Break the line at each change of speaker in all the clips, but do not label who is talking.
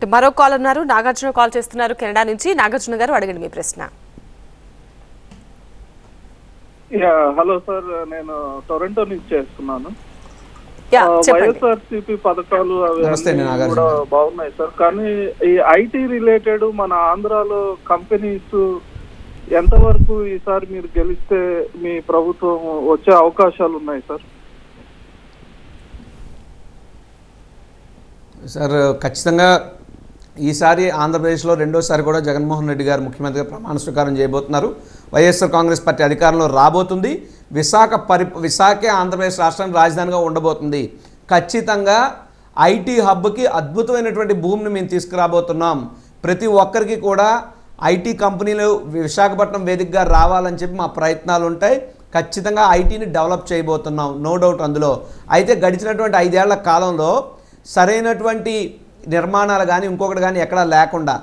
మరో కాల్ ఉన్నారు నాగార్జున కాల్ చేస్తున్నారు కెనడా నుంచి నాగార్జున గారు అడగండి మీ ప్రశ్న.
హలో సార్, నేను టొరంటో నుంచి చేస్తున్నాను.
చెప్పండి.
వైఎస్ఆర్సీపీ పథకాలు అవి కూడా బాగున్నాయి సార్, కానీ ఈ ఐటీ రిలేటెడ్ మన ఆంధ్రాలో కంపెనీస్ ఎంతవరకు ఈసారి మీరు గెలిస్తే మీ ప్రభుత్వం వచ్చే అవకాశాలు ఉన్నాయి సార్?
సార్ ఖచ్చితంగా ఈసారి ఆంధ్రప్రదేశ్లో రెండోసారి కూడా జగన్మోహన్ రెడ్డి గారు ముఖ్యమంత్రిగా ప్రమాణ స్వీకారం చేయబోతున్నారు. వైఎస్ఆర్ కాంగ్రెస్ పార్టీ అధికారంలో రాబోతుంది. విశాఖే ఆంధ్రప్రదేశ్ రాష్ట్రానికి రాజధానిగా ఉండబోతుంది. ఖచ్చితంగా ఐటీ హబ్కి అద్భుతమైనటువంటి భూమిని మేము తీసుకురాబోతున్నాం. ప్రతి ఒక్కరికి కూడా ఐటీ కంపెనీలు విశాఖపట్నం వేదికగా రావాలని చెప్పి మా ప్రయత్నాలు ఉంటాయి. ఖచ్చితంగా ఐటీని డెవలప్ చేయబోతున్నాం, నో డౌట్ అందులో. అయితే గడిచినటువంటి 5 ఏళ్ల కాలంలో సరైనటువంటి నిర్మాణాలు కానీ ఇంకొకటి కానీ ఎక్కడా లేకుండా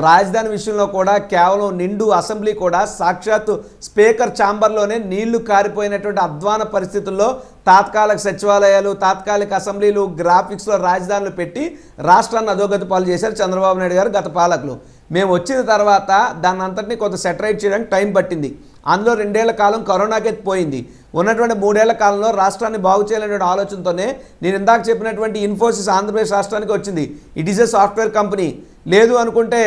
రాజధాని విషయంలో కూడా కేవలం నిండు అసెంబ్లీ కూడా సాక్షాత్తు స్పీకర్ ఛాంబర్లోనే నీళ్లు కారిపోయినటువంటి అధ్వాన పరిస్థితుల్లో తాత్కాలిక సచివాలయాలు, తాత్కాలిక అసెంబ్లీలు, గ్రాఫిక్స్లో రాజధానులు పెట్టి రాష్ట్రాన్ని అధోగతి పాలు చేశారు చంద్రబాబు నాయుడు గారు గత పాలకులు. మేము వచ్చిన తర్వాత దాన్ని అంతటినీ కొంత సెటరైట్ చేయడానికి టైం పట్టింది. అందులో 2 ఏళ్ల కాలం కరోనాకే పోయింది. ఉన్నటువంటి 3 ఏళ్ల కాలంలో రాష్ట్రాన్ని బాగు చేయాలనే ఆలోచనతోనే నేను ఇందాక చెప్పినటువంటి ఇన్ఫోసిస్ ఆంధ్రప్రదేశ్ రాష్ట్రానికి వచ్చింది. It is a software company. లేదు అనుకుంటే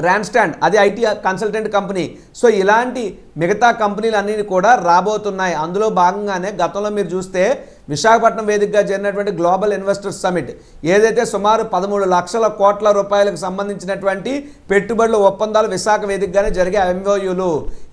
ర్యాన్స్టాండ్, అది ఐటీ కన్సల్టెంట్ కంపెనీ. సో ఇలాంటి మిగతా కంపెనీలు అన్నీ కూడా రాబోతున్నాయి. అందులో భాగంగానే గతంలో మీరు చూస్తే విశాఖపట్నం వేదికగా జరిగినటువంటి గ్లోబల్ ఇన్వెస్టర్స్ సమిట్ ఏదైతే సుమారు 13 లక్షల కోట్ల రూపాయలకు సంబంధించినటువంటి పెట్టుబడుల ఒప్పందాలు విశాఖ వేదికగానే జరిగే ఎంఓయూలు.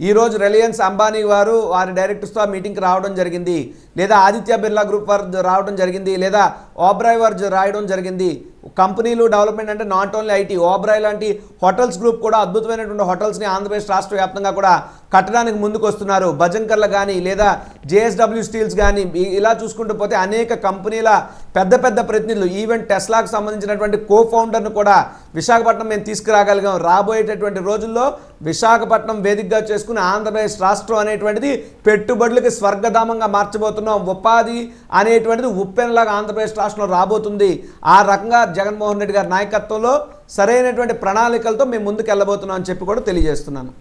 ఈరోజు రిలయన్స్ అంబానీ వారు వారి డైరెక్టర్స్తో మీటింగ్కి రావడం జరిగింది, లేదా ఆదిత్య బిర్లా గ్రూప్ వారు రావడం జరిగింది, లేదా ఓబ్రాయ్ వారు రాయడం జరిగింది. కంపెనీలు డెవలప్మెంట్ అంటే నాట్ ఓన్లీ ఐటీ, ఓబ్రాయ్ లాంటి హోటల్స్ గ్రూప్ కూడా అద్భుతమైనటువంటి హోటల్స్ని ఆంధ్రప్రదేశ్ రాష్ట్ర వ్యాప్తంగా కూడా కట్టడానికి ముందుకు వస్తున్నారు. భజంకర్లు కానీ లేదా జేఎస్డబ్ల్యూ స్టీల్స్ కానీ ఇలా చూసుకుంటూ పోతే అనేక కంపెనీల పెద్ద పెద్ద ప్రతినిధులు, ఈవెన్ టెస్లాకు సంబంధించినటువంటి కో-ఫౌండర్ను కూడా విశాఖపట్నం మేము తీసుకురాగలిగాం. రాబోయేటటువంటి రోజుల్లో విశాఖపట్నం వేదికగా చేసుకుని ఆంధ్రప్రదేశ్ రాష్ట్రం అనేటువంటిది పెట్టుబడులకి స్వర్గధామంగా మార్చబోతున్నాం. ఉపాధి అనేటువంటిది ఉప్పెనలాగా ఆంధ్రప్రదేశ్ రాష్ట్రంలో రాబోతుంది. ఆ రకంగా జగన్మోహన్ రెడ్డి గారి నాయకత్వంలో సరైనటువంటి ప్రణాళికలతో మేము ముందుకు వెళ్ళబోతున్నాం అని చెప్పి కూడా తెలియజేస్తున్నాను.